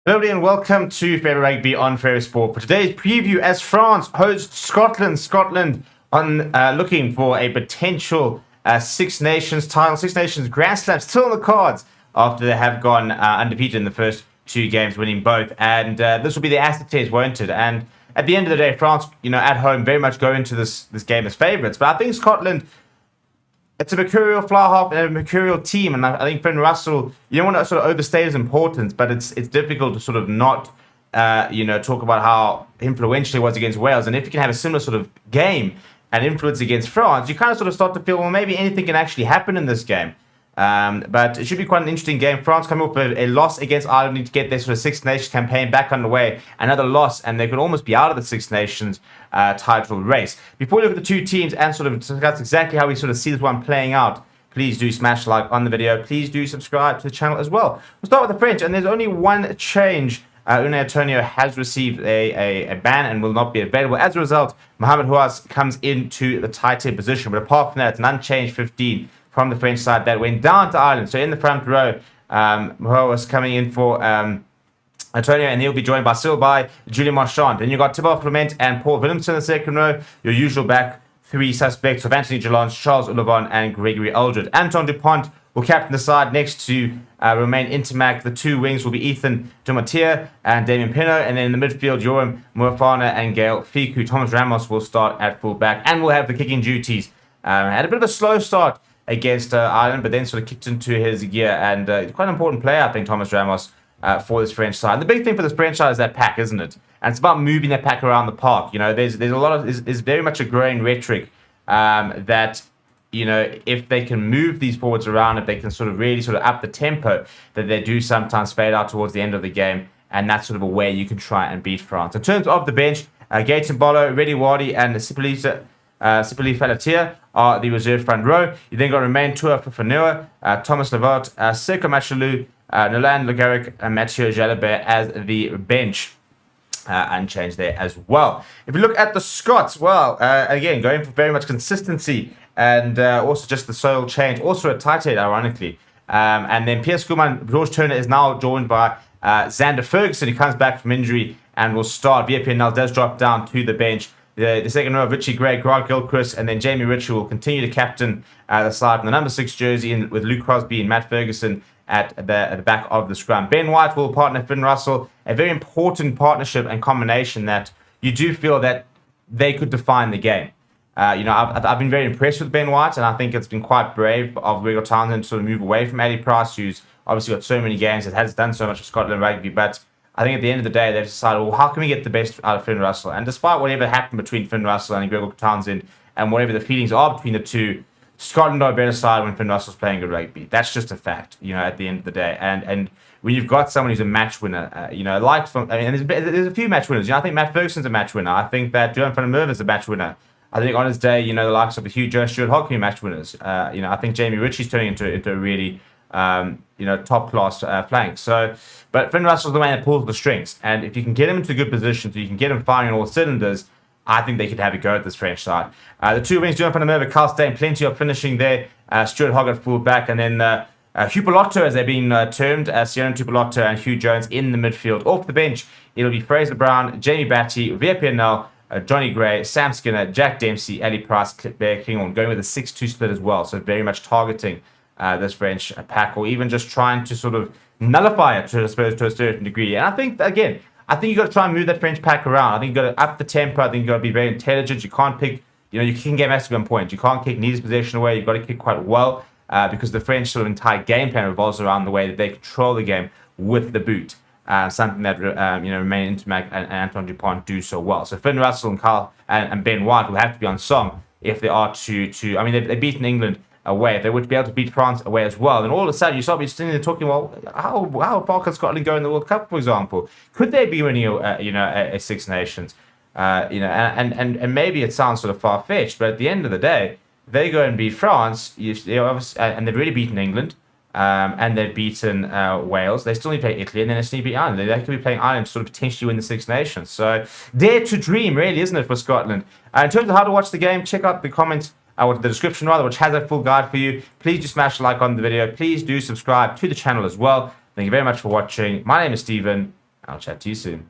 Hello everybody and welcome to Favorite Rugby on Favorite Sport. For today's preview, as France hosts Scotland, on looking for a potential Six Nations title, Six Nations Grand Slam still on the cards after they have gone undefeated in the first two games, winning both. And this will be the acid test, won't it? And at the end of the day, France, at home, very much go into this game as favourites. But I think Scotland, it's a mercurial fly half and a mercurial team, and I think Finn Russell, you don't want to sort of overstate his importance, but it's difficult to sort of not, talk about how influential he was against Wales. And if you can have a similar sort of game and influence against France, you kind of sort of start to feel, well, maybe anything can actually happen in this game. But it should be quite an interesting game. France coming up with a loss against Ireland, need to get their sort of Six Nations campaign back underway. Another loss, and they could almost be out of the Six Nations title race. Before we look at the two teams and sort of discuss exactly how we sort of see this one playing out, please do smash like on the video. Please do subscribe to the channel as well. We'll start with the French, and there's only one change. Unai Antonio has received a ban and will not be available. As a result, Mohamed Houas comes into the tight end position. But apart from that, it's an unchanged 15 from the French side that went down to Ireland. So in the front row, Houas coming in for Antonio, and he'll be joined by Silby, Julien Marchand. Then you've got Thibaut Clement and Paul Willemse in the second row. Your usual back three suspects of Anthony Gellant, Charles Ollivon, and Gregory Aldred. Anton Dupont will captain the side next to Romain Intermac. The two wings will be Ethan Dumontier and Damien Pinot. And then in the midfield, Joram Moefana and Gael Fickou. Thomas Ramos will start at full back and will have the kicking duties. Had a bit of a slow start against Ireland, but then sort of kicked into his gear. And quite an important player, I think, Thomas Ramos, for this French side. And the big thing for this French side is that pack, isn't it? And it's about moving that pack around the park. There's a lot of, there's very much a growing rhetoric that, if they can move these forwards around, if they can sort of really sort of up the tempo, that they do sometimes fade out towards the end of the game. And that's sort of a way you can try and beat France. In terms of the bench, Gaëtan Bolo, Reddy Wadi, and Sipili Falatia are the reserve front row. You then got Romain Tuafufanua, Thomas Levaut, Serko Machalou, Nolan Le Garrec, and Mathieu Jalabert as the bench. Unchanged there as well. If you look at the Scots, well, again, going for very much consistency and also just the soil change. Also a tight head, ironically. And then Pierre Schoeman, George Turner is now joined by Xander Ferguson, who comes back from injury and will start. VPNL does drop down to the bench. The second row of Richie Gray, Grant Gilchrist, and then Jamie Ritchie will continue to captain the side in the number 6 jersey with Luke Crosby and Matt Ferguson at the back of the scrum. Ben White will partner Finn Russell, a very important partnership and combination that you do feel that they could define the game. I've been very impressed with Ben White, and I think it's been quite brave of Gregor Townsend to sort of move away from Addy Price, who's obviously got so many games and has done so much for Scotland rugby. But I think at the end of the day, they've decided, well, how can we get the best out of Finn Russell? And despite whatever happened between Finn Russell and Gregor Townsend, and whatever the feelings are between the two, Scotland are a better side when Finn Russell's playing good rugby. That's just a fact, at the end of the day. And when you've got someone who's a match winner, there's a few match winners. I think Matt Ferguson's a match winner. I think that Johan van der Merwe is a match winner. I think on his day, the likes of the Hugh Jones, Stuart Hogg are match winners. I think Jamie Ritchie's turning into a really, top class flank. So, but Finn Russell's the man that pulls the strings. And if you can get him into a good position, so you can get him firing on all cylinders, I think they could have a go at this French side. The two wings, Johan van der Merwe, Carl Steyn, plenty of finishing there. Stuart Hogg at full back, and then Hupolotto, as they've been termed, Sione Tupolotto and Hugh Jones in the midfield. Off the bench, it'll be Fraser Brown, Jamie Batty, VPNL, Johnny Gray, Sam Skinner, Jack Dempsey, Ali Price, Bear Kinghorn, going with a 6-2 split as well. So very much targeting this French pack, or even just trying to sort of nullify it, to a certain degree. And I think, again, you've got to try and move that French pack around. I think you've got to up the tempo. I think you've got to be very intelligent. You can't pick, your kicking game has to be on point. You can't kick needed possession away. You've got to kick quite well because the French sort of entire game plan revolves around the way that they control the game with the boot. Something that Romain Intermac and Anton Dupont do so well. So Finn Russell and Carl and Ben White will have to be on song if they are to. They've beaten England away. If they were to be able to beat France away as well, then all of a sudden you start sitting there talking, well, how far can Scotland go in the World Cup, for example? Could they be winning a Six Nations? And maybe it sounds sort of far fetched, but at the end of the day, they go and beat France. And they've really beaten England. And they've beaten Wales. They still need to play Italy, and then they still need to beat Ireland. They could be playing Ireland to sort of potentially win the Six Nations. So, dare to dream, really, isn't it, for Scotland? In terms of how to watch the game, check out the comments, the description rather, which has a full guide for you. Please do smash a like on the video. Please do subscribe to the channel as well. Thank you very much for watching. My name is Stephen. I'll chat to you soon.